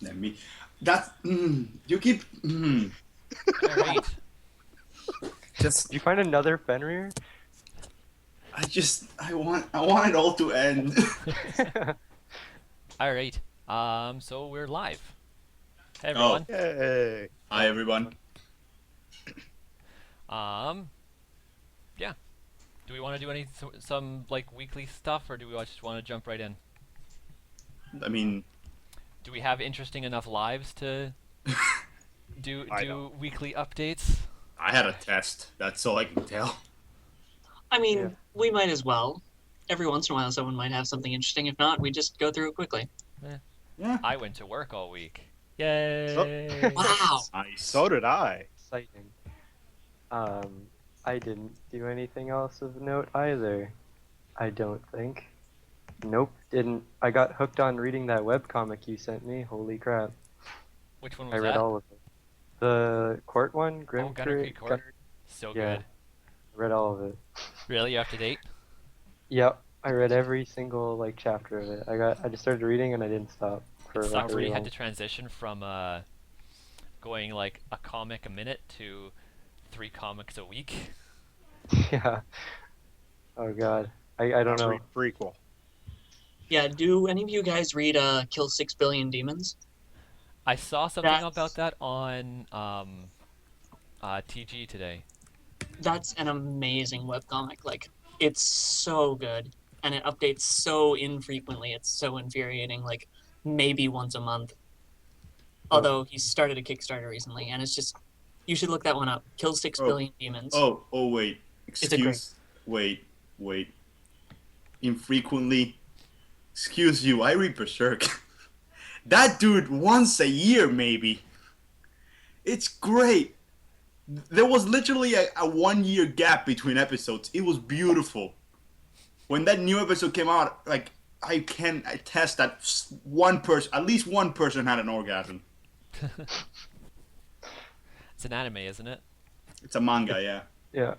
Let me. That's. You keep. Alright. Just. Did you find another Fenrir? I want it all to end. Alright. So we're live. Hey Oh, everyone. Yay! hi everyone. Um, yeah. Do we want to do some like weekly stuff, or do we just want to jump right in? I mean, Do we have interesting enough lives to do I don't. do weekly updates? I had a test. That's all I can tell. I Yeah. mean, we might as well. Every once in a while, someone might have something interesting. If not, we just go through it quickly. Eh, Yeah. I went to work all week. So, Yay! Wow. Nice. so did I. Exciting. Um, I didn't do anything else of note either. I don't think. Nope, didn't. I got hooked on reading that webcomic you sent me. Holy crap. Which one I was read that? all of it. The court one, Oh, Gunner Creek Court. Gunner, So yeah. good. read all of it. Really, you up to date? Yep, I read every single like chapter of it. I just started reading and I didn't stop for It like sucks a when really you had long. to transition from going like a comic a minute to 3 comics a week. Yeah. Oh god. I don't Now know. read prequel. Yeah, do any of you guys read Kill 6 Billion Demons? I saw something about That's that on TG today. that's an amazing webcomic. Like, it's so good. And it updates so infrequently. It's so infuriating. Like, maybe once a month. What? Although he started a Kickstarter recently, and it's just you should look that one up. Kill 6 Oh, Billion Demons. wait. It's a great. Wait. Infrequently. Excuse you. I read Berserk. That dude once a year, maybe. It's great. There was literally a 1 year gap between episodes. It was beautiful. When that new episode came out, like I can attest that at least one person had an orgasm. It's an anime, isn't it? It's a manga, yeah. Yeah.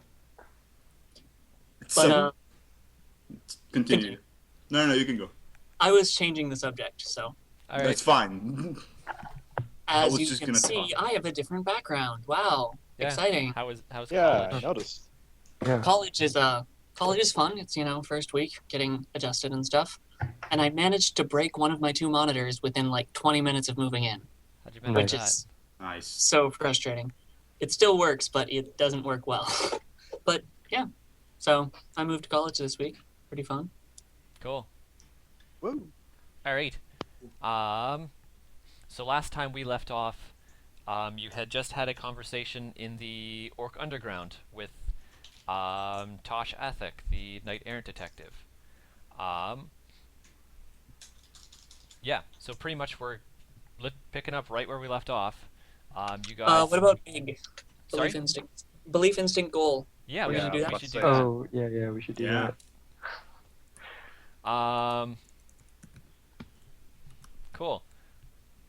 It's But so continue. continue. No, you can go. I was changing the subject, so All That's right. fine. I as was you just can gonna see, talk. I have a different background. Wow, Yeah. exciting! How's Yeah, I college? noticed. Yeah. College is fun. It's first week getting adjusted and stuff, and I managed to break one of my two monitors within like 20 minutes of moving in, How'd you manage which that? is Nice. so frustrating. It still works, but it doesn't work well. But yeah, so I moved to college this week. Pretty fun. Cool. Woo. All right. Um, so last time we left off, you had just had a conversation in the Orc Underground with Tosh Athik, the knight errant detective. Um, yeah. So pretty much we're picking up right where we left off. You guys. What about big Sorry. belief instinct? Belief instinct goal. Yeah, We're we gonna should do we that? should do say. that. Oh, yeah, we should do Yeah. that. Cool.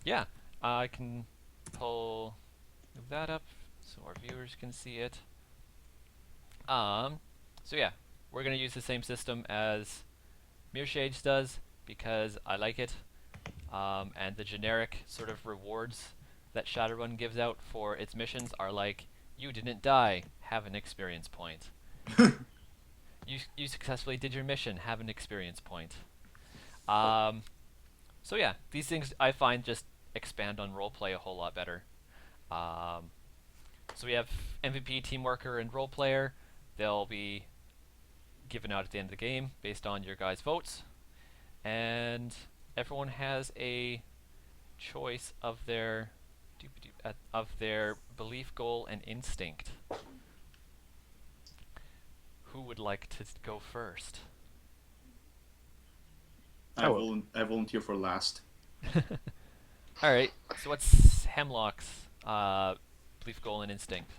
Yeah, I can move that up so our viewers can see it. So yeah, we're gonna use the same system as Mere Shades does because I like it, and the generic sort of rewards that Shadowrun gives out for its missions are like, you didn't die, have an experience point. You successfully did your mission, have an experience point. So yeah, these things I find just expand on roleplay a whole lot better. So we have MVP, team worker, and role player. They'll be given out at the end of the game based on your guys' votes, and everyone has a choice of their belief, goal, and instinct. Who would like to go first? I volunteer for last. All right. So what's Hemlock's belief, goal, and instinct?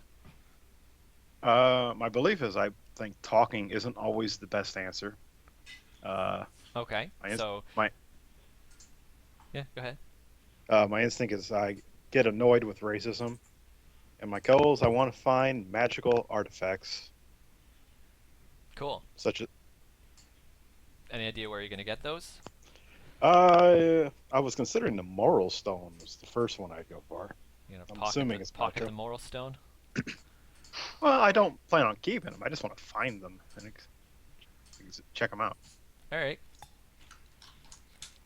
My belief is I think talking isn't always the best answer. Okay. My, So my yeah, go ahead. my instinct is I get annoyed with racism, and my goals I want to find magical artifacts Cool. such as Any idea where you're gonna get those? I was considering the Moral Stone was the first one I'd go for. You know, I'm assuming it's pocket macho. the moral stone. Well, I don't plan on keeping them. I just want to find them and check them out. All right.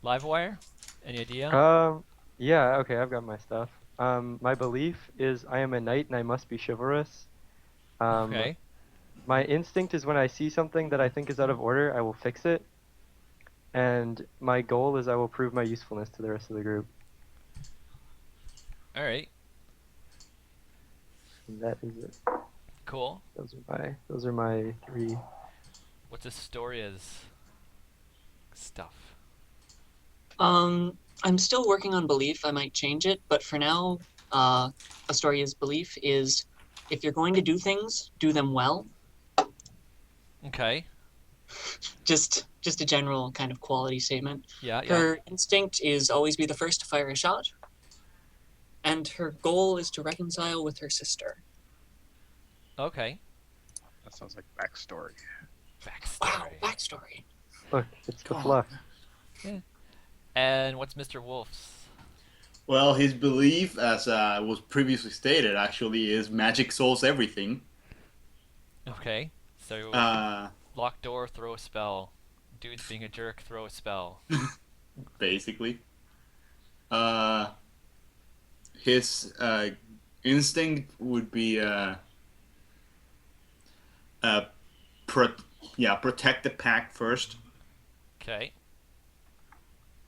Livewire. Any idea? Yeah, okay, I've got my stuff. My belief is I am a knight and I must be chivalrous. Okay. My instinct is when I see something that I think is out of order, I will fix it. And my goal is I will prove my usefulness to the rest of the group. All right. And that is it. Cool. Those are my three. What's Astoria's stuff? I'm still working on belief. I might change it, but for now, Astoria's belief is if you're going to do things, do them well. Okay. Just a general kind of quality statement. Yeah. Yeah. Her instinct is always be the first to fire a shot, and her goal is to reconcile with her sister. Okay. That sounds like backstory. Wow, Backstory. backstory. Look, it's the God. fluff. And what's Mr. Wolf's? Well, his belief, as was previously stated, actually is magic solves everything. Okay. So lock door, throw a spell. Dude's being a jerk, throw a spell. Basically. His instinct would be protect the pack first, Okay.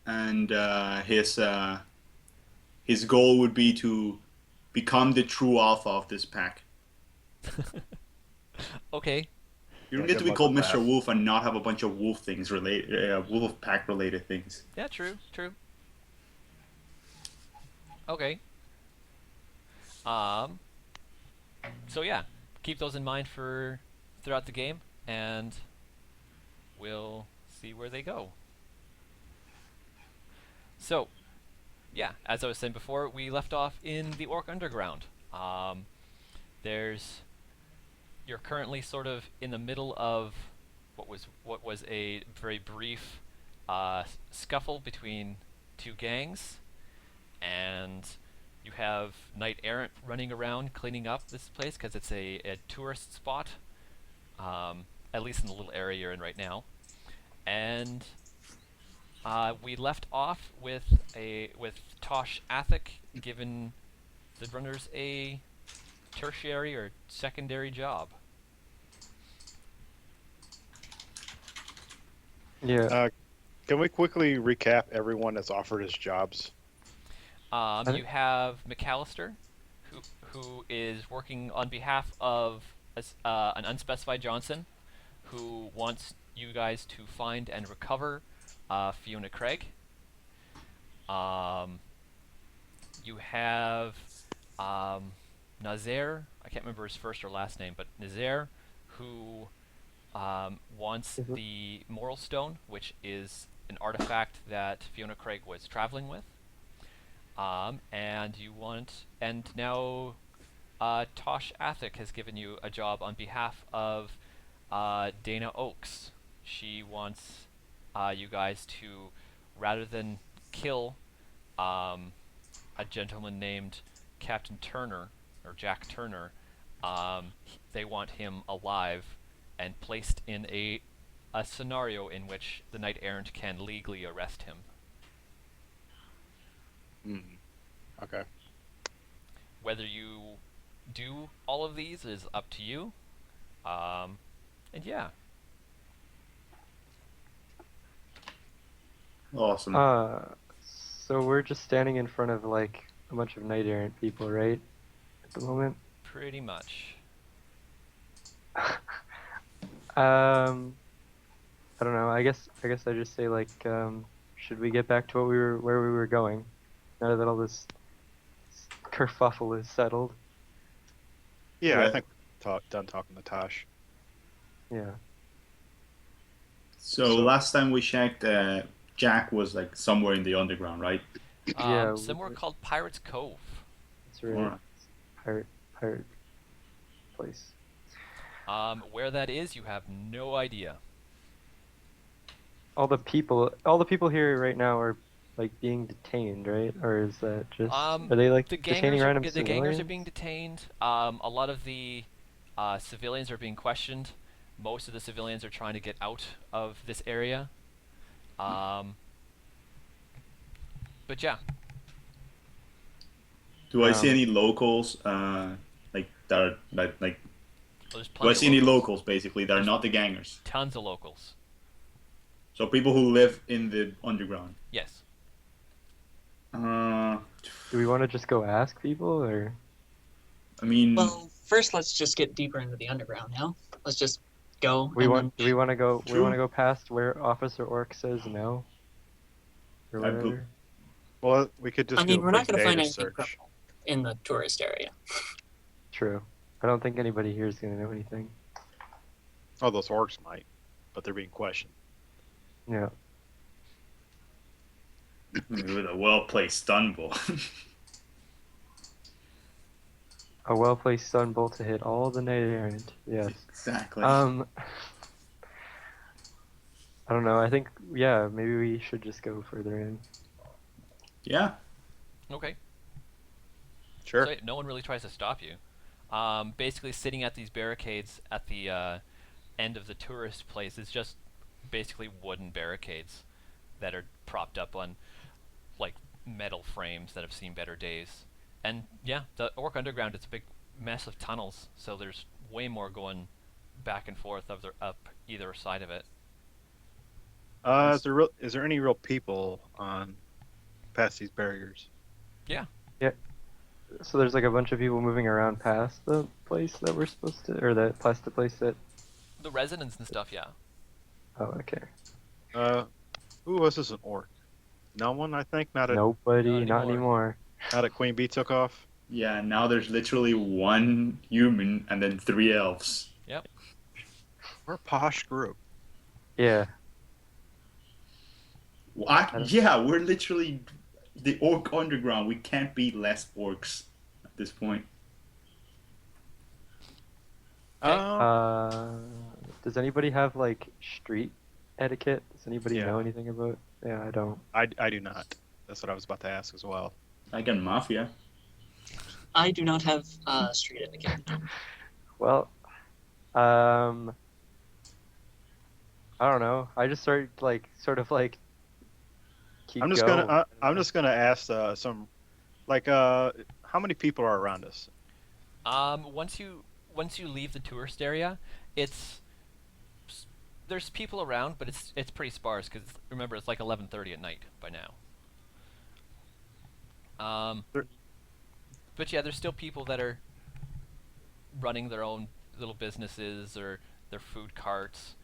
and his goal would be to become the true alpha of this pack. Okay. You don't Yeah, get to good be luck called with Mr. that. Wolf and not have a bunch of wolf things related, wolf pack related things. Yeah, true. True. Okay. So yeah, keep those in mind for throughout the game, and we'll see where they go. So, yeah, as I was saying before, we left off in the Orc Underground. There's you're currently sort of in the middle of what was a very brief scuffle between two gangs, and you have Knight Errant running around cleaning up this place because it's a tourist spot, at least in the little area you're in right now. And we left off with Tosh Athic giving the runners a tertiary or secondary job. Yeah. Can we quickly recap everyone that's offered us jobs? You have McAllister, who is working on behalf of an unspecified Johnson, who wants you guys to find and recover Fiona Craig. You have Nazaire, I can't remember his first or last name, but Nazaire, who wants the Moral Stone, which is an artifact that Fiona Craig was traveling with. And now Tosh Athic has given you a job on behalf of Dana Oakes. She wants you guys to, rather than kill a gentleman named Captain Turner, or Jack Turner, they want him alive and placed in a scenario in which the Knight Errant can legally arrest him. Okay. Whether you do all of these is up to you. And yeah. Awesome. So we're just standing in front of like a bunch of knight errant people, right? At the moment. Pretty much. I don't know. I guess I just say like, should we get back to where we were going, now that all this kerfuffle is settled? Yeah, Yeah. I think we're done talking to Tosh. Yeah. So last time we checked, Jack was like somewhere in the underground, right? Yeah, Somewhere called Pirate's Cove. That's right. Alright. Pirate place. Where that is, you have no idea. all the people here right now are like being detained, right? Or is that just Um, are they like the detaining gangers are random the gangers are civilians? being detained. A lot of the civilians are being questioned. Most of the civilians are trying to get out of this area. Um, but yeah, Do I see Um, any locals? Like that are like. there's Do I plenty of see any locals. locals basically that are There's not the gangers? tons of locals. So people who live in the underground. Yes. Uh, do we want to just go ask people, or I mean, Well, first let's just get deeper into the underground. Now, let's just go we and want then do we want to go? We want to true. go past where Officer Orc says no, or I bel whatever. Well, we could I just do mean, a we're not quick going to find data anything search. criminal in the tourist area. True. I don't think anybody here is gonna know anything. Oh, those orcs might, but they're being questioned. Yeah. with a well placed stun ball. A well-placed stun bolt to hit all the knight errant. Yes. Exactly. I don't know. I think yeah, maybe we should just go further in. Yeah. Okay. Sure. So no one really tries to stop you. Basically, sitting at these barricades at the end of the tourist place is just basically wooden barricades that are propped up on like metal frames that have seen better days. And yeah, the Orc Underground is a big mess of tunnels, so there's way more going back and forth up either side of it. Is there any real people on past these barriers? Yeah. Yeah. So there's like a bunch of people moving around past the place that we're supposed to, or that past the place that. The residents and stuff, yeah. Oh, okay. Who was this an orc? No one, I think. Nobody, Not not anymore. anymore. Now that Queen Bee took off. Yeah, now there's literally one human and then three elves. Yep. We're a posh group. Yeah. I don't- Yeah, we're literally the orc underground. We can't be less orcs at this point. Okay. Uh, does anybody have like street etiquette? Does anybody Yeah. know anything about? Yeah, I don't. I do not. That's what I was about to ask as well. I got mafia. I do not have street etiquette. Well, I don't know. I just started like sort of like keep I'm just going. I'm just gonna ask some, like, how many people are around us? Once you leave the tourist area, it's there's people around, but it's pretty sparse because remember it's like 11:30 at night by now. There- But yeah, there's still people that are running their own little businesses or their food carts.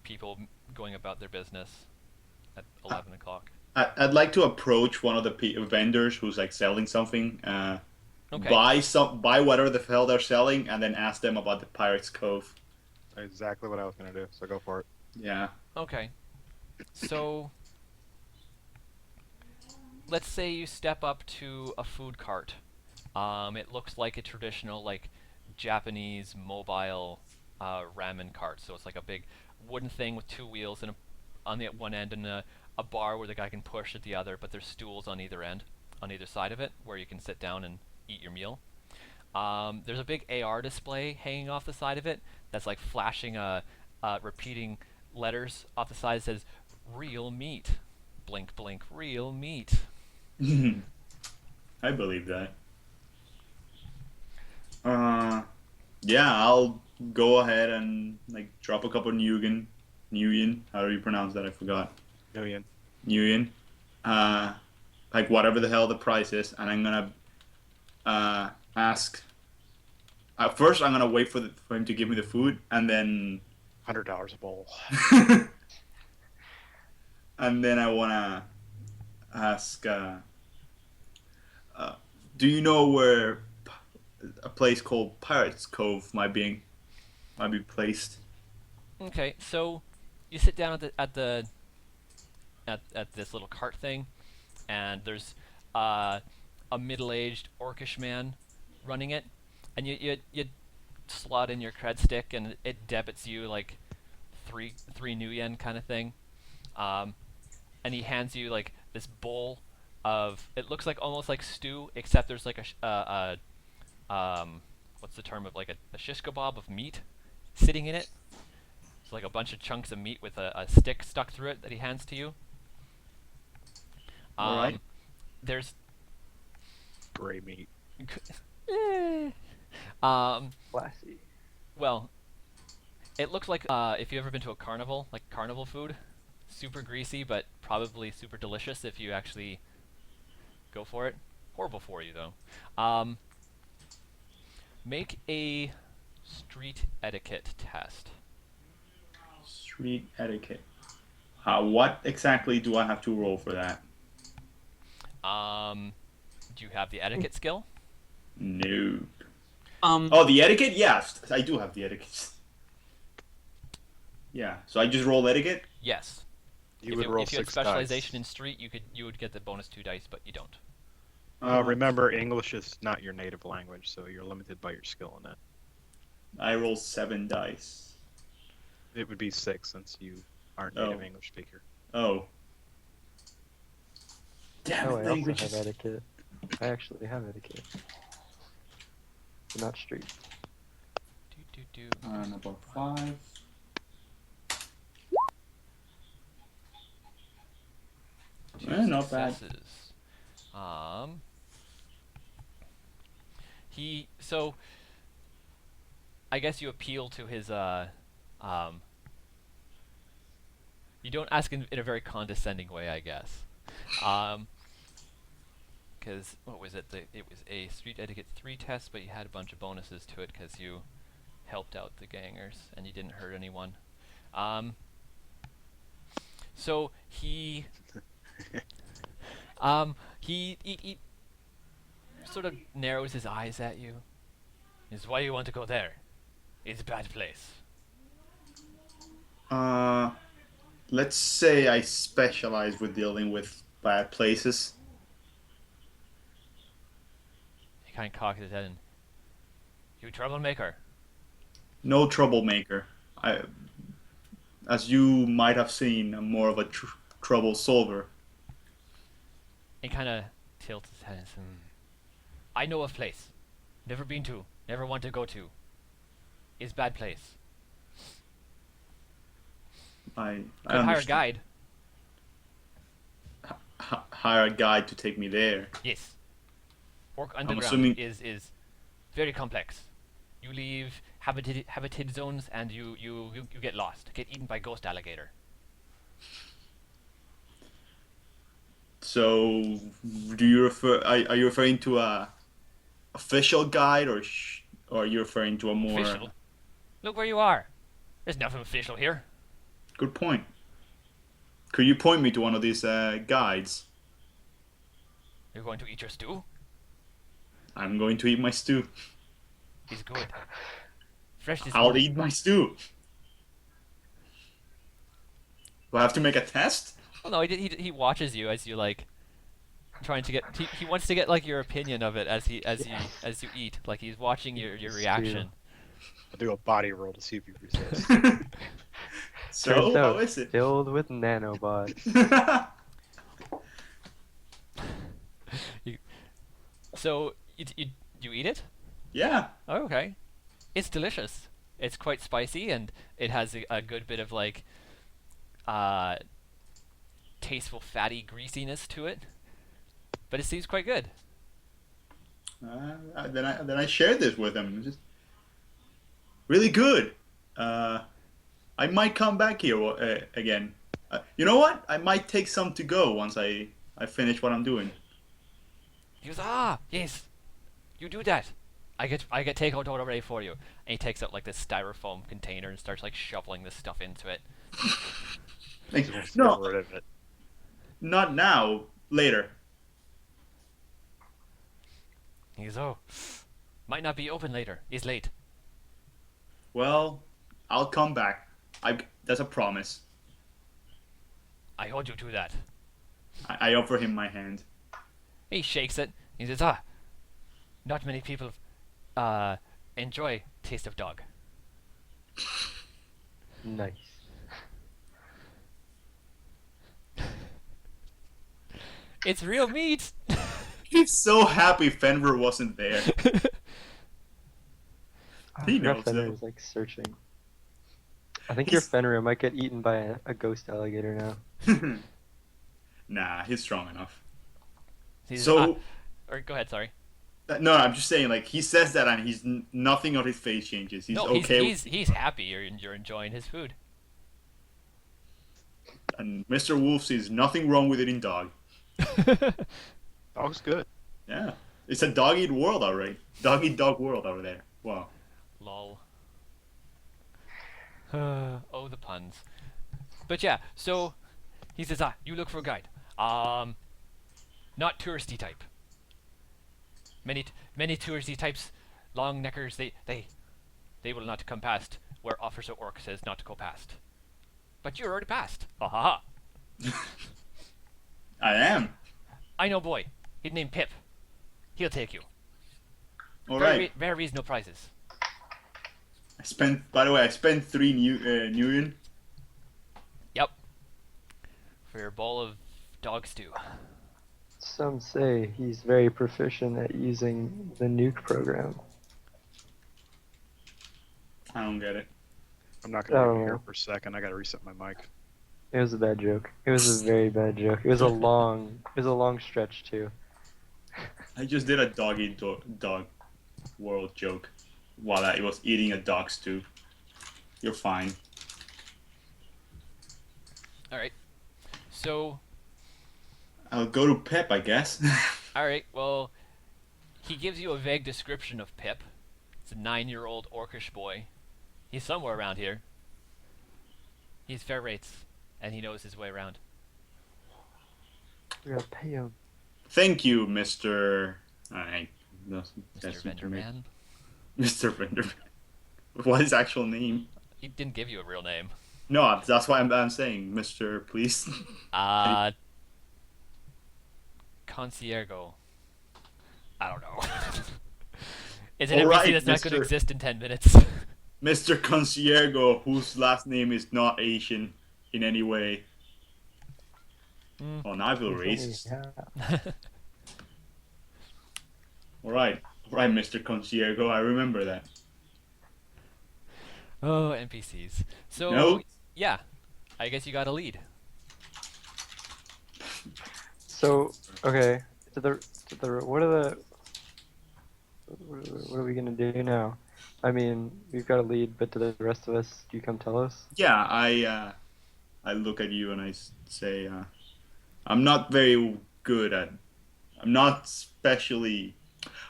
People going about their business at 11 o'clock. I'd like to approach one of the vendors who's like selling something. Okay. Buy whatever the hell they're selling, and then ask them about the Pirates Cove. Exactly what I was gonna do. So go for it. Yeah. Okay. So let's say you step up to a food cart. It looks like a traditional like Japanese mobile ramen cart. So it's like a big wooden thing with two wheels and on the one end and a bar where the guy can push at the other, but there's stools on either end, on either side of it, where you can sit down and eat your meal. There's a big AR display hanging off the side of it that's like flashing repeating letters off the side that says "real meat." Blink, blink, real meat. I believe that. Yeah, I'll go ahead and like drop a couple Nguyen, however you pronounce that, I forgot. Million. Nguyen. Like whatever the hell the price is, and I'm gonna ask. First, I'm gonna wait for him to give me the food, and then $100 a bowl. and then I wanna ask. Do you know where a place called Pirates Cove might be placed? Okay, so you sit down at this little cart thing, and there's a middle-aged orcish man running it, and you slot in your cred stick, and it debits you like three new yen kind of thing. And he hands you like this bowl of, it looks like almost like stew, except there's like what's the term, of like a shish kebab of meat sitting in it. It's like a bunch of chunks of meat with a stick stuck through it that he hands to you. All right. There's Gray meat. Classy. well, it looks like if you've ever been to a carnival, like carnival food, super greasy but probably super delicious if you actually go for it. Horrible for you though. Make a street etiquette test. Street etiquette. What exactly do I have to roll for that? Do you have the etiquette skill? No. Um, Oh, the etiquette? Yes, I do have the etiquette. Yeah, so I just roll etiquette? Yes. You would roll if you had 6 specialization dice. in street, you would get the bonus 2 dice, but you don't. Remember, English is not your native language, so you're limited by your skill in that. I roll 7 dice. It would be 6 since you aren't Oh. native English speaker. Oh. Damn Oh, it, I also languages. have etiquette. I actually have etiquette. But not street. Do. Number 5. Two Not bad. successes. So I guess you appeal to his you don't ask in a very condescending way, I guess. Because what was it? It was a street etiquette 3 test, but you had a bunch of bonuses to it because you helped out the gangers and you didn't hurt anyone. So he he sort of narrows his eyes at you. Is why you want to go there? It's a bad place. Let's say I specialize with dealing with bad places. He kind of cocks his head and, you troublemaker. No troublemaker. As you might have seen, I'm more of a trouble solver. He kind of tilts his head and says, I know a place. Never been to. Never want to go to. It's bad place. I Could hire a understand. guide. Hire a guide to take me there. Yes. Work underground assuming- is very complex. You leave habited zones and you get lost. Get eaten by ghost alligator. So, do you refer? Are you referring to a official guide, or are you referring to a more Official. Look where you are. There's nothing official here. Good point. Could you point me to one of these guides? You're going to eat your stew? I'm going to eat my stew. It's good. Fresh this I'll morning. eat my stew. Do I have to make a test? Well, no, he watches you as you like trying to get. He wants to get like your opinion of it as you eat. Like he's watching your reaction. I'll do a body roll to see if you resist. So, Turns how out, is it? filled with nanobots. So you eat it? Yeah. Oh, okay. It's delicious. It's quite spicy and it has a good bit of like tasteful fatty greasiness to it. But it seems quite good. Then I shared this with him. Just really good. I might come back here again. You know what? I might take some to go once I finish what I'm doing. He goes, yes, you do that. I get takeout order ready for you. And he takes out like this styrofoam container and starts like shoveling this stuff into it. Like, Just wants to no, get rid of it. not now. Later. He goes, might not be open later. It's late. Well, I'll come back. That's a promise. I hold you to that. I offer him my hand. He shakes it. He says, not many people enjoy taste of dog. Nice. It's real meat. He's so happy Fenrir wasn't there. Oh, He I forgot knows, Fenrir though. is like searching. I think your Fenrir might get eaten by a ghost alligator now. Nah, he's strong enough. He's, So, or go ahead. Sorry. no, I'm just saying, like, he says that and nothing on his face changes. He's No, okay he's happy. You're enjoying his food. and Mr. Wolf sees nothing wrong with eating dog. Dog's good. Yeah. It's a dog eat world, alright. Dog eat dog world over there. Wow. Lol. Oh, the puns. But yeah, so he says, you look for a guide. Not touristy type. Many touristy types, long neckers, they will not come past where Officer Orc says not to go past. But you're already past. Ha ha ha. I am. I know boy. He'd name Pip. He'll take you. Alright. Very reasonable prices. By the way, I spent 3 new Yep. For your bowl of dog stew. Some say he's very proficient at using the nuke program. I don't get it. I'm not gonna Oh. be here for a second. I gotta reset my mic. It was a bad joke. It was a very bad joke. It was a long stretch too. I just did a dog eat dog world joke while I was eating a dog stew. You're fine. Alright. So, I'll go to Pep, I guess. alright, well, he gives you a vague description of Pip. It's a 9-year-old orcish boy. He's somewhere around here. He's fair rates, and he knows his way around. We gotta pay him. Thank you, Mr. Alright. Mr. Venderman. Mr. Venderman. What is his actual name? He didn't give you a real name. No, that's why I'm saying, Mr. Please. Conciergo. I don't know. It's an Alright, NPC that's not going to Mr. exist in 10 minutes. Mr. Conciergo, whose last name is not Asian in any way. Oh, now I feel racist. Yeah. Alright, Mr. Conciergo, I remember that. Oh, NPCs. So, No? yeah, I guess you got a lead. So okay, what are we gonna do now? I mean, we've got a lead, but to the rest of us, do you come tell us? Yeah, I look at you and I say, I'm not very good at. I'm not especially.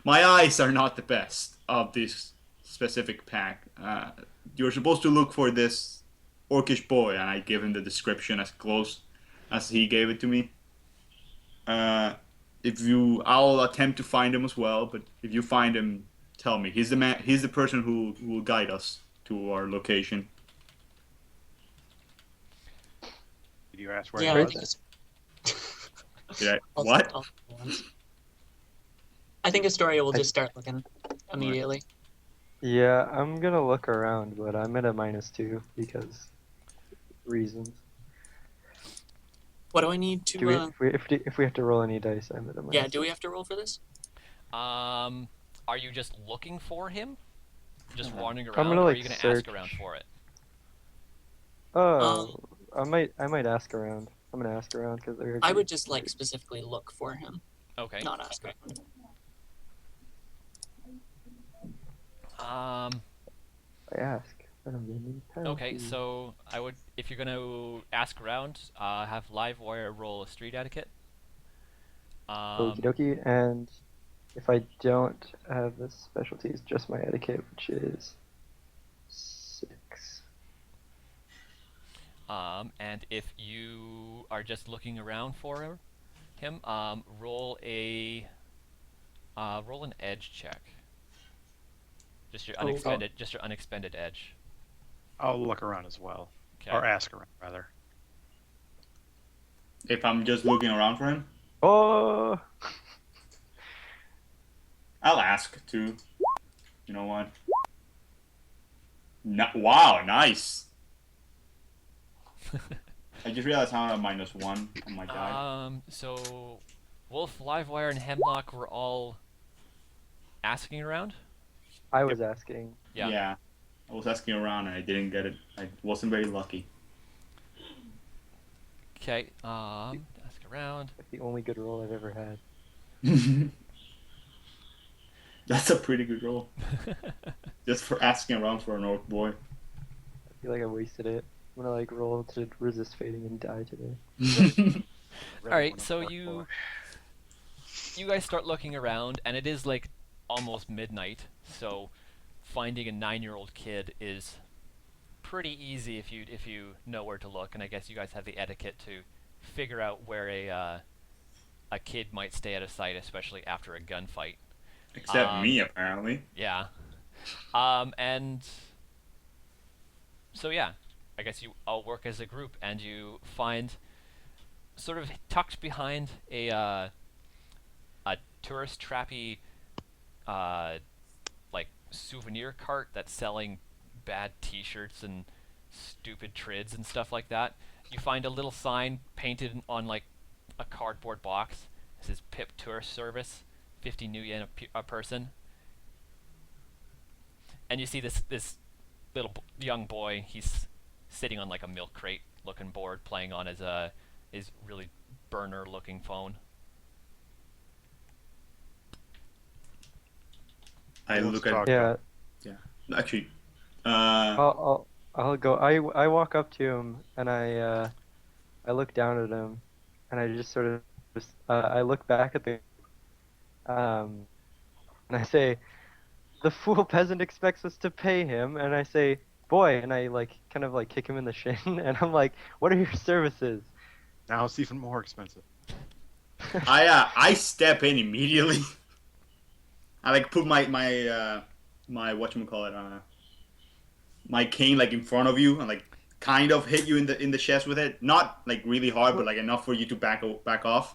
My eyes are not the best of this specific pack. You're supposed to look for this orcish boy, and I give him the description as close as he gave it to me. I'll attempt to find him as well. But if you find him, tell me. He's the man. He's the person who will guide us to our location. Did you ask where Yeah, he I was? think it's. Did I, I'll- what? I'll- I think Astoria will just start looking immediately. Yeah, I'm gonna look around, but I'm at a -2 because reasons. What do I need to? Do we, if we have to roll any dice, I'm at a -2. Yeah, do we have to roll for this? Are you just looking for him? Just wandering around, I'm gonna, or are like, you going to search. ask around for it? Oh, I might ask around. I'm gonna ask around because I would just like specifically look for him, Okay. not ask around. I ask. I don't get any Okay, penalties. so I would, if you're going to ask around, have Livewire roll a street etiquette. Okie dokie, and if I don't have the specialties, just my etiquette, which is 6. And if you are just looking around for him, roll an edge check. Just your unexpended edge. I'll look around as well, Okay. or ask around rather. If I'm just looking around for him, Oh! I'll ask too. You know what? Wow, nice. I just realized how I'm at -1 on my die. So Wolf, Livewire, and Hemlock were all asking around. I was asking. Yeah. Yeah. I was asking around and I didn't get it. I wasn't very lucky. Okay. Ask around. Like the only good roll I've ever had. That's a pretty good roll. Just for asking around for an orc boy. I feel like I wasted it. I'm gonna like roll to resist fading and die today. All right. So you guys start looking around, and it is like almost midnight. So finding a 9-year-old kid is pretty easy if you know where to look. And I guess you guys have the etiquette to figure out where a kid might stay out of sight, especially after a gunfight. Except me, apparently. Yeah. And so yeah, I guess you all work as a group, and you find sort of tucked behind a tourist trappy like souvenir cart that's selling bad T-shirts and stupid trids and stuff like that. You find a little sign painted on like a cardboard box. It says "Pip Tourist Service, 50 new yen a person." And you see this little young boy. He's sitting on like a milk crate, looking bored, playing on his really burner looking phone. I Let's look at. talk. Yeah, Actually, I'll go. I walk up to him and I look down at him, and I just sort of I look back at the and I say, "The fool peasant expects us to pay him," and I say, "Boy," and I like kind of like kick him in the shin, and I'm like, "What are your services?" Now it's even more expensive. I step in immediately. I like put my whatchamacallit, my cane like in front of you and like kind of hit you in the chest with it. Not like really hard, but like enough for you to back off.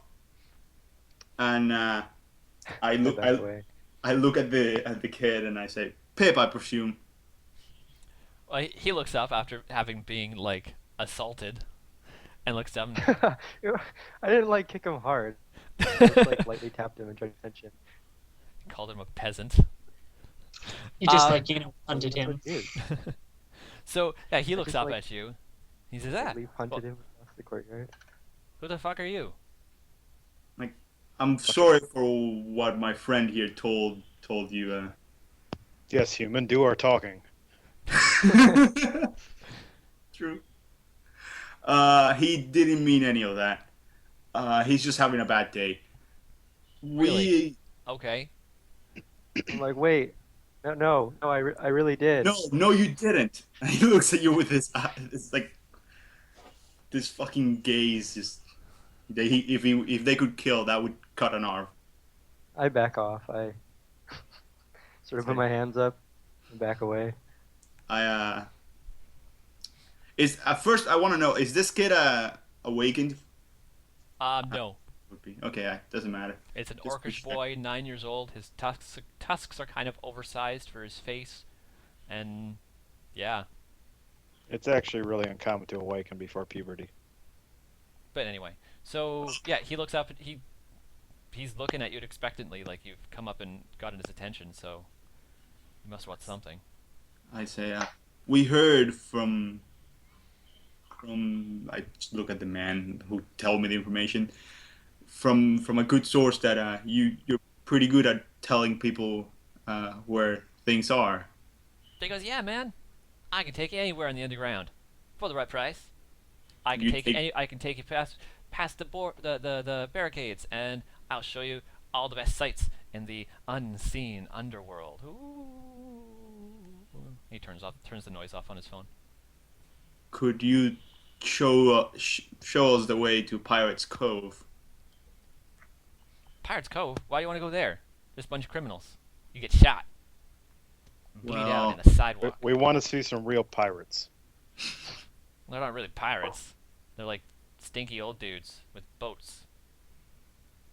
And I look back away. I look at the kid and I say, "Pip, I presume." Well, he looks up after having been like assaulted, and looks up. I didn't like kick him hard. I just like lightly tapped him and tried to pinch him. Called him a peasant. You just punted That's him. what it is. So yeah, he I looks just, up like, at you. He says, "Ah, Lightly punted well, him across the courtyard. who the fuck are you?" I'm sorry for what my friend here told you. Yes, human, do our talking. True. He didn't mean any of that. He's just having a bad day. Really? Okay. I'm like, wait, no, I really did. No, you didn't. And he looks at you with his it's like this fucking gaze. Just if they could kill, that would cut an arm. I back off. I sort of put my hands up and back away. Is at first I want to know, is this kid awakened? No. Would be okay. Doesn't matter. It's an Just orcish push boy, 9 years old. His tusks are kind of oversized for his face, and yeah. It's actually really uncommon to awaken before puberty. But anyway, so yeah, he looks up. He's looking at you expectantly, like you've come up and gotten his attention. So you must want something. I say, we heard from. I just look at the man who told me the information. From a good source that you're pretty good at telling people where things are. He goes, "Yeah, man, I can take you anywhere in the underground for the right price. I can You take you I can take you past the barricades, and I'll show you all the best sights in the unseen underworld." Ooh. He turns the noise off on his phone. Could you show us the way to Pirates Cove? Pirates Cove? Why do you want to go there? There's a bunch of criminals. You get shot. Bleed Well, out in the sidewalk. We want to see some real pirates. They're not really pirates. They're like stinky old dudes with boats.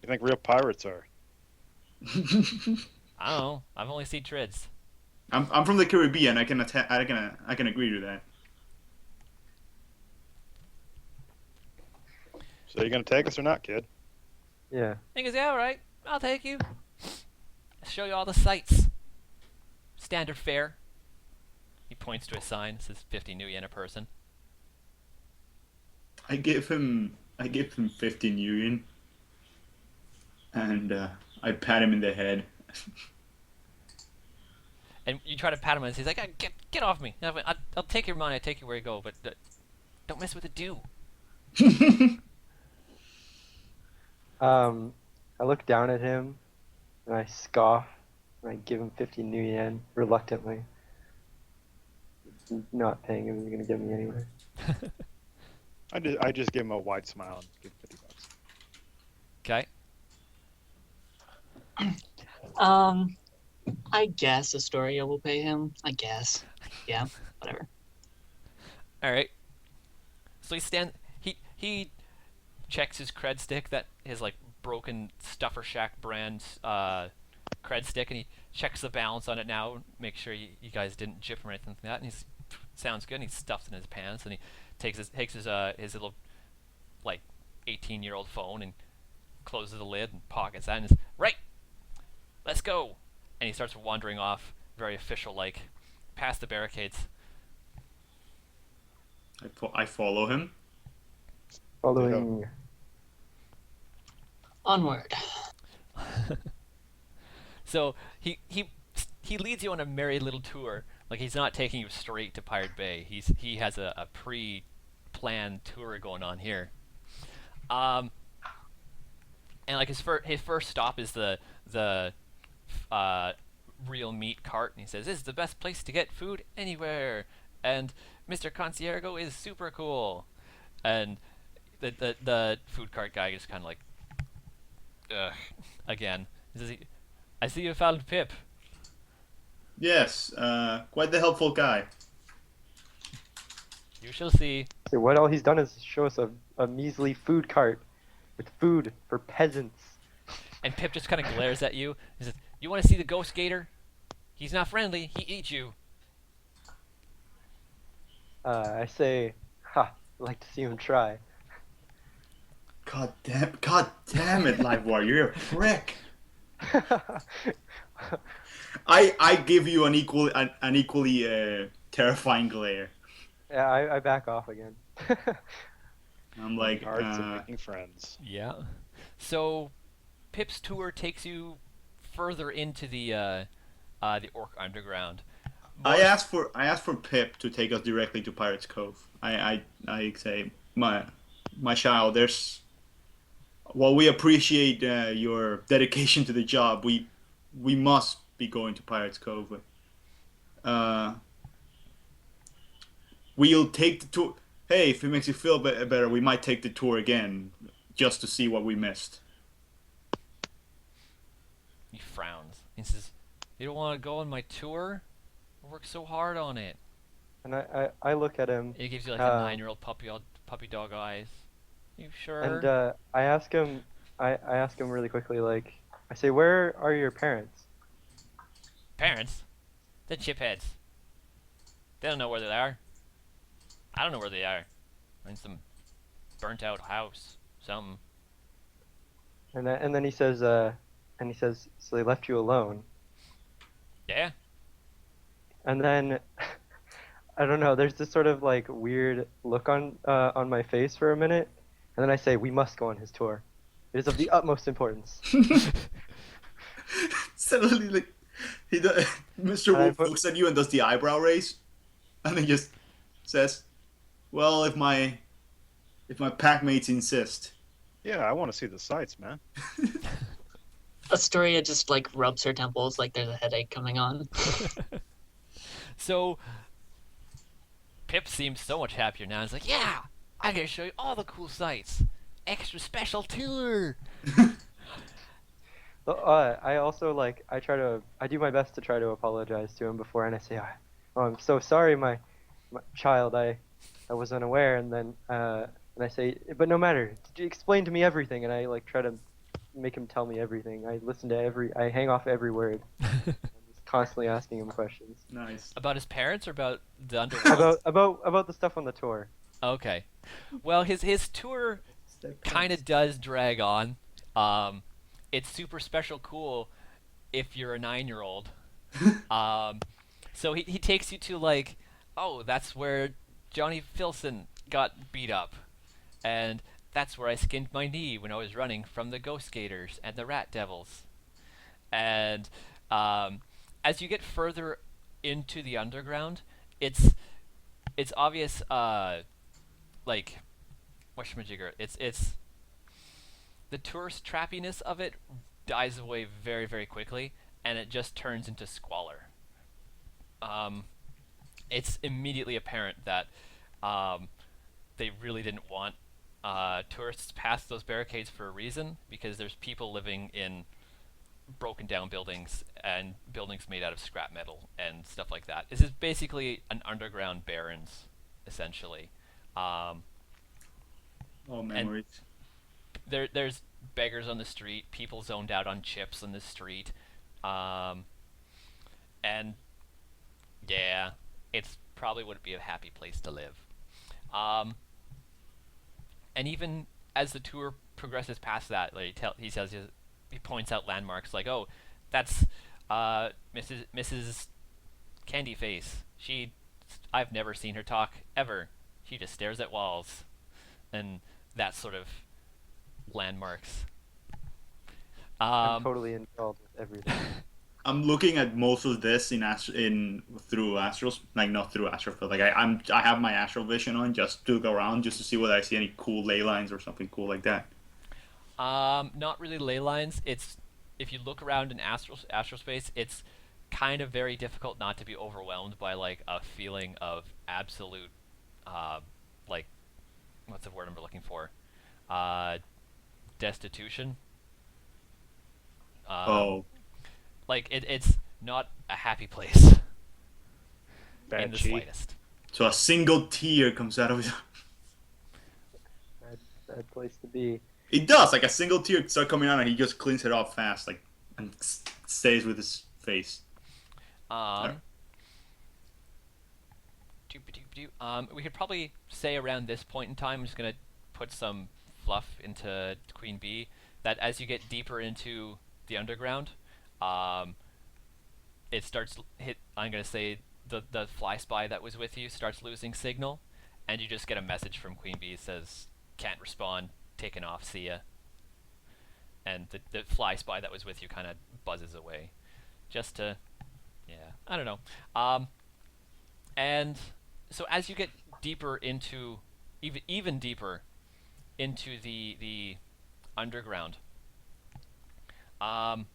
You think real pirates are? I don't know. I've only seen trids. I'm from the Caribbean. I can agree to that. So you gonna take us or not, kid? Yeah. He goes, yeah, all right, I'll take you. Show you all the sights. Standard fare. He points to a sign. It says 50 new yen a person. I give him 15 yuan, and I pat him in the head. And you try to pat him, and he's like, get off me. I'll take your money. I take you where you go, but don't mess with the dew. I look down at him and I scoff and I give him 50 new yen reluctantly. Not paying him, he's gonna give me anyway. I just give him a wide smile and give him 50 bucks. Okay. I guess Astoria will pay him. I guess. Yeah, whatever. All right. So he checks his cred stick, that his like broken Stuffer Shack brand cred stick, and he checks the balance on it now, make sure you guys didn't jip him or anything like that. And he's sounds good. And he stuffs it in his pants, and he takes his little like 18-year-old phone and closes the lid and pockets that, and is right. Let's go. And he starts wandering off, very official like, past the barricades. I follow him. Following. Onward. So he leads you on a merry little tour. Like, he's not taking you straight to Pirate Bay. He has a pre-planned tour going on here. And like his first stop is the real meat cart, and he says, "This is the best place to get food anywhere." And Mr. Conciergo is super cool. And the food cart guy is kind of like, ugh, again. He says, "I see you found Pip." Yes, quite the helpful guy. You shall see. So what all he's done is show us a measly food cart with food for peasants. And Pip just kind of glares at you. He says, "You want to see the ghost gator? He's not friendly. He eats you." I say, ha, I'd like to see him try. God damn it, Livewire, you're a prick. I give you an equally terrifying glare. Yeah, I back off again. I'm like, Arts of making friends. Yeah. So Pip's tour takes you further into the Orc Underground. I asked for Pip to take us directly to Pirates Cove. I say, my child, while we appreciate your dedication to the job, we must be going to Pirates Cove. We'll take the tour. Hey, if it makes you feel better, we might take the tour again, just to see what we missed. He frowns. He says, "You don't want to go on my tour? I worked so hard on it." And I look at him. He gives you like a 9-year-old puppy dog eyes. You sure? And I ask him really quickly, like, I say, where are your parents? Parents? They're chipheads. They don't know where they are. I don't know where they are. In some burnt out house. Something. And then he says, so they left you alone. Yeah? And then, I don't know, there's this sort of like weird look on my face for a minute, and then I say, we must go on his tour. It is of the utmost importance. Suddenly, like, Mr. Wolf looks at you and does the eyebrow raise, and then just says, "Well, if my packmates insist." Yeah, I want to see the sights, man. Astoria just like rubs her temples like there's a headache coming on. So, Pip seems so much happier now. He's like, "Yeah, I can show you all the cool sights. Extra special tour." I also like I do my best to try to apologize to him before, and I say, "Oh, I'm so sorry, my child. I was unaware." And then and I say, "But no matter. Explain to me everything." And I like try to make him tell me everything. I listen to I hang off every word. I'm just constantly asking him questions. Nice. About his parents or about the underworld? about the stuff on the tour. Okay. Well, his tour kind of does drag on. Um, it's super special cool if you're a 9-year-old. Um, so he takes you to like, oh, that's where Johnny Filson got beat up, and that's where I skinned my knee when I was running from the Ghost Gators and the Rat Devils. And um, as you get further into the underground, it's obvious. Like whatchamajigger, it's the tourist trappiness of it dies away very very quickly, and it just turns into squalor. Um, it's immediately apparent that um, they really didn't want tourists past those barricades for a reason, because there's people living in broken down buildings and buildings made out of scrap metal and stuff like that. This is basically an underground barrens, essentially. Um, Oh, and memories. there's beggars on the street, people zoned out on chips on the street, um, and yeah, it's probably wouldn't be a happy place to live. Um, and even as the tour progresses past that, like he says he points out landmarks like, oh, that's Mrs. Candy Face. I've never seen her talk ever. She just stares at walls, and that sort of landmarks. I'm Um, totally enthralled with everything. I'm looking at most of this in through Astrals, like not through Astral, but like I have my Astral Vision on just to go around just to see whether I see any cool ley lines or something cool like that. not really ley lines. It's if you look around in astral space, it's kind of very difficult not to be overwhelmed by like a feeling of absolute, uh, like what's the word I'm looking for? Uh, destitution. Um, Oh, like it's not a happy place in Bad the chi. slightest. so a single tear comes out of it. Bad, bad place to be. It does, like a single tear start coming out, and he just cleans it off fast, like and stays with his face. Um, we could probably say around this point in time, I'm just gonna put some fluff into Queen Bee, that as you get deeper into the underground, um, it starts hit. I'm gonna say the fly spy that was with you starts losing signal, and you just get a message from Queen Bee that says can't respond, taken off, see ya, and the fly spy that was with you kind of buzzes away, just to yeah, I don't know. And so as you get deeper into even deeper into the underground, um,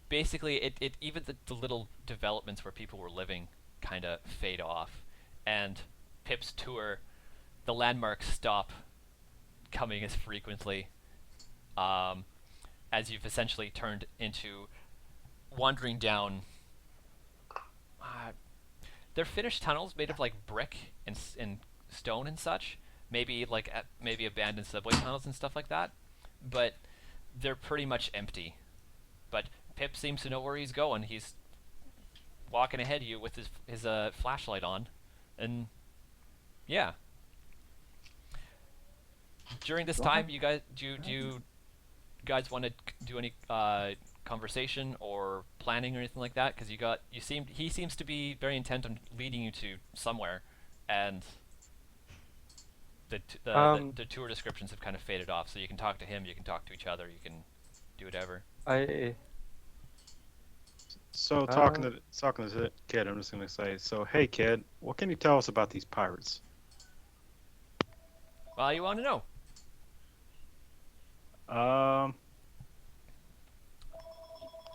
basically it even the little developments where people were living kind of fade off, and Pip's tour, the landmarks stop coming as frequently, um, as you've essentially turned into wandering down. Uh, they're finished tunnels made of like brick and stone and such. Maybe like maybe abandoned subway tunnels and stuff like that, but they're pretty much empty. But Pip seems to know where he's going. He's walking ahead of you with his flashlight on, and yeah. During this time, you guys do you guys want to do any conversation or planning or anything like that? Because he seems to be very intent on leading you to somewhere, and the tour descriptions have kind of faded off. So you can talk to him, you can talk to each other, you can do whatever. I So talking to the kid, I'm just gonna say, so hey kid, what can you tell us about these pirates? Well, you want to know? Um,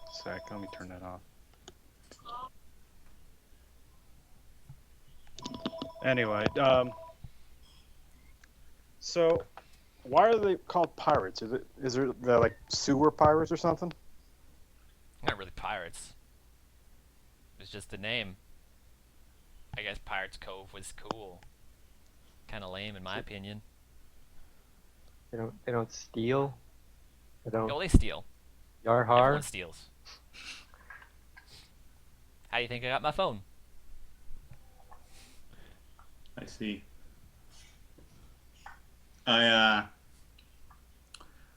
sec, let me turn that off. Anyway, so why are they called pirates? Is there they're like sewer pirates or something? Not really pirates. It's just the name. I guess Pirates Cove was cool. Kind of lame in my opinion. they don't steal. They don't Oh, they steal. yar har. Everyone steals. How do you think I got my phone? I see. I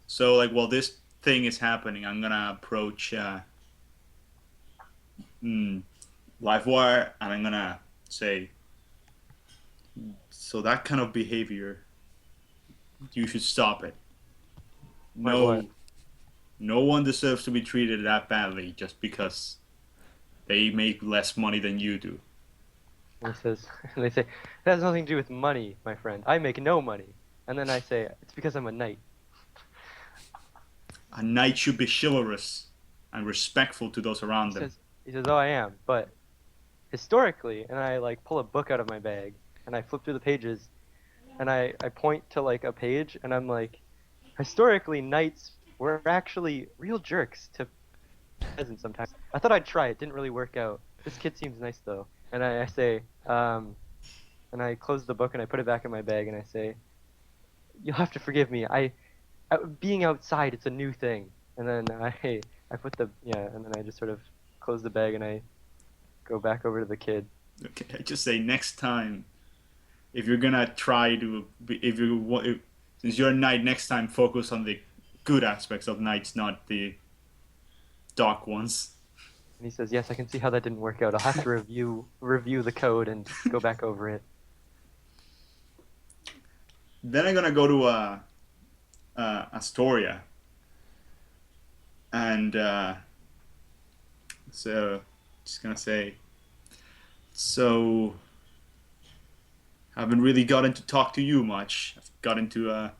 so like while this thing is happening, I'm gonna approach mm, Livewire, and I'm gonna say, so that kind of behavior, you should stop it. Wait, what? No, no one deserves to be treated that badly just because they make less money than you do. And he says, and they say, it has nothing to do with money, my friend. I make no money. And then I say, it's because I'm a knight. A knight should be chivalrous and respectful to those He around them. says, he says, oh, I am, but historically, and I like pull a book out of my bag and I flip through the pages and I point to like a page and I'm like, historically, knights were actually real jerks to peasants sometimes. I thought I'd try it, didn't really work out. This kid seems nice though. And I say, and I close the book and I put it back in my bag and I say, you'll have to forgive me. Being outside, it's a new thing. And then I put the, yeah, and then I just sort of close the bag and I go back over to the kid. Okay, I just say next time, if you're gonna try to, if you since you're a knight, next time focus on the good aspects of knights, not the dark ones. And he says, yes, I can see how that didn't work out. I'll have to review the code and go back over it. Then I'm gonna go to Astoria, and so just gonna say, so haven't really gotten to talk to you much. I've gotten to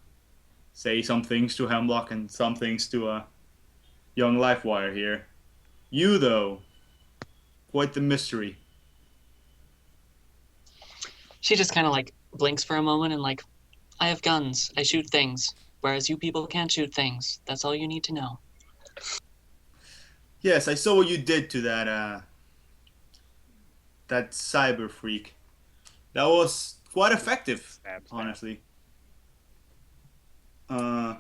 say some things to Hemlock and some things to young Lifewire here. You though, quite the mystery. She just kind of like blinks for a moment and like, I have guns. I shoot things. Whereas you people can't shoot things. That's all you need to know. Yes, I saw what you did to that cyber freak. That was quite effective, Stab, stab. honestly. Uh,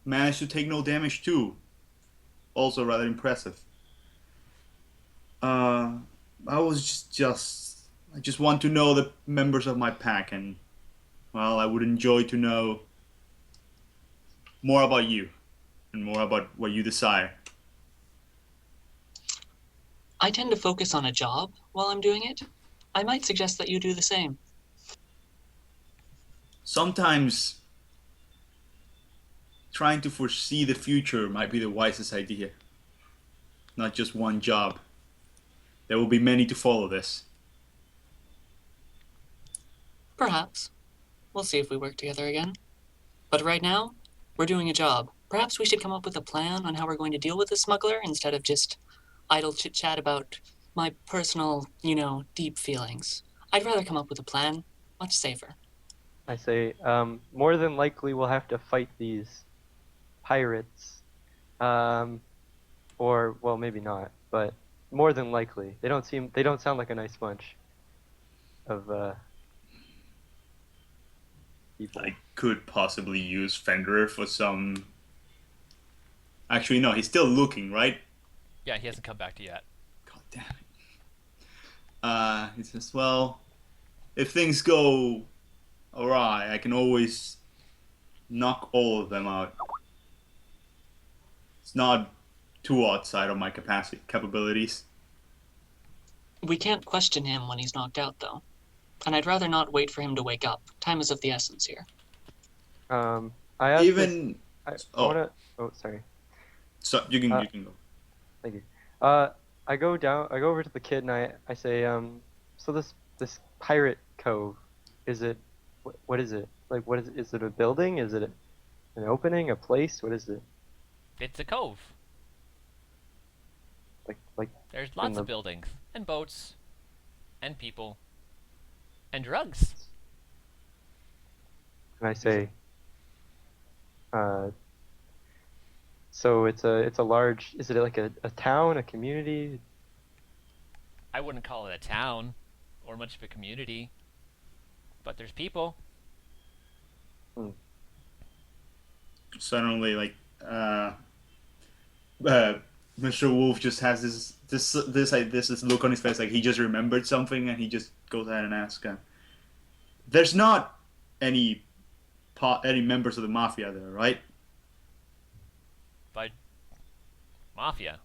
Managed to take no damage too. Also rather impressive. Uh, I was I just want to know the members of my pack, and well, I would enjoy to know more about you and more about what you desire. I tend to focus on a job while I'm doing it. I might suggest that you do the same. Sometimes trying to foresee the future might be the wisest idea. Not just one job. There will be many to follow this. Perhaps. We'll see if we work together again. But right now, we're doing a job. Perhaps we should come up with a plan on how we're going to deal with the smuggler instead of just idle chit chat about my personal, deep feelings. I'd rather come up with a plan. Much safer. I say, more than likely we'll have to fight these pirates. Or, well, maybe not, but more than likely. They don't sound like a nice bunch of, people. I could possibly use Fenrir for some. Actually, no, he's still looking, right? Yeah, he hasn't come back to yet. God damn it. He says, well, if things go awry, I can always knock all of them out. It's not too outside of my capabilities. We can't question him when he's knocked out, though. And I'd rather not wait for him to wake up. Time is of the essence here. I asked Even I oh. wanna. Oh, sorry. so you can go. Thank you. I go over to the kid and I say, so this pirate cove, is it, what is it? Like, what is it a building? Is it an opening, a place? What is it? It's a cove. Like, There's lots the- of buildings, and boats, and people, and drugs. and I say, so it's a large, is it like a town, a community? I wouldn't call it a town, or much of a community. But there's people. Suddenly, like Mr. Wolf just has this look on his face, like he just remembered something, and he just goes ahead and asks, "There's not any any members of the mafia there, right? By mafia.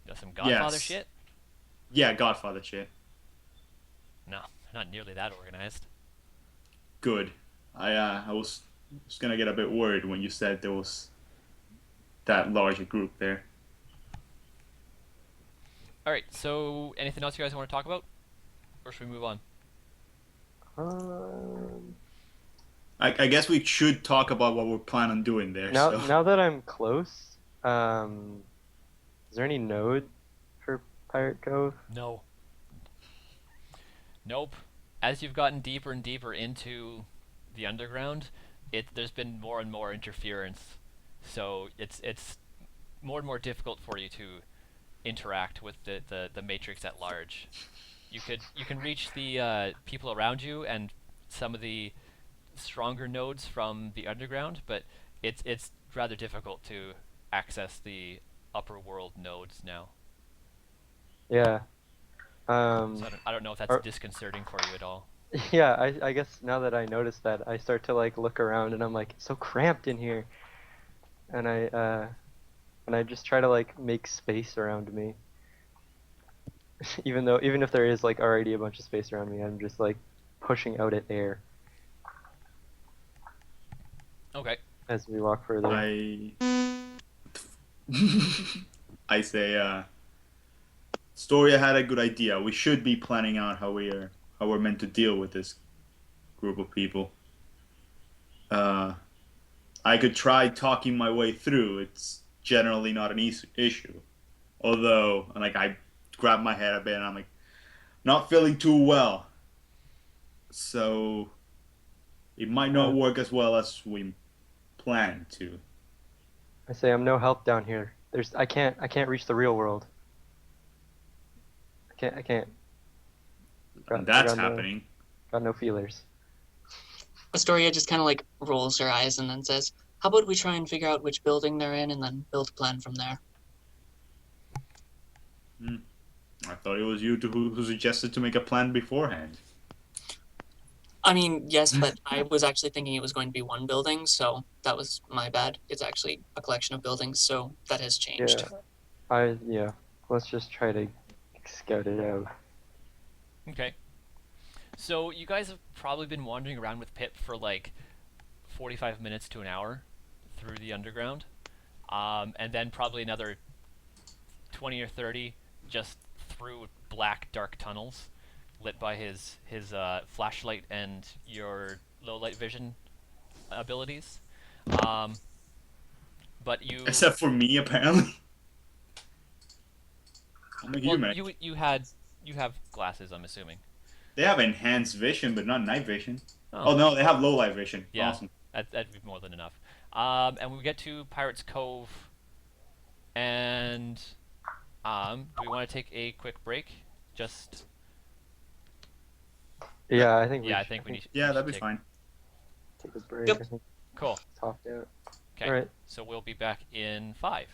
Got some Godfather Yes. shit? Yeah, Godfather shit. No, they're not nearly that organized. Good. I was gonna get a bit worried when you said there was that large a group there. Alright, so anything else you guys want to talk about? Or should we move on? Um, I guess we should talk about what we're planning on doing there. now, so. now that I'm close, is there any node for Pirate Cove? No. Nope. As you've gotten deeper and deeper into the underground, there's been more and more interference. So it's more and more difficult for you to interact with the matrix at large. You can reach the people around you and some of the stronger nodes from the underground, but it's rather difficult to access the upper world nodes now. Yeah. So I don't know if that's Are- disconcerting for you at all. Yeah, I guess now that I noticed that, I start to like look around and I'm like, it's so cramped in here. And I just try to like make space around me. Even if there is like already a bunch of space around me, I'm just like pushing out at air Okay. as we walk further. I say, Storia had a good idea. We should be planning out how we're meant to deal with this group of people. I could try talking my way through. It's generally not an issue. Although, like, I grab my head a bit and I'm like, not feeling too well. So, it might not work as well as we planned to. I say I'm no help down here. I can't reach the real world. I can't. And that's got happening. Got no feelers. Astoria just kind of like rolls her eyes and then says, "How about we try and figure out which building they're in and then build a plan from there?" I thought it was you who suggested to make a plan beforehand. I mean, yes, but I was actually thinking it was going to be one building, so that was my bad. It's actually a collection of buildings, so that has changed. Yeah. Let's just try to scout it out. Okay. So you guys have probably been wandering around with Pip for like 45 minutes to an hour through the underground, and then probably another 20 or 30 just through black, dark tunnels lit by his flashlight and your low light vision abilities. But you Except for me, apparently. I'm a well, human. you have glasses, I'm assuming. They have enhanced vision, but not night vision. Oh. Oh no, they have low light vision. Yeah. Awesome. That'd be more than enough. And we get to Pirates Cove, and do we want to take a quick break? Just Yeah, I think I think we need. Yeah, we that'd be should fine. take a break. Yep. I think Cool. it's topped out. Okay. Alright. So we'll be back in 5.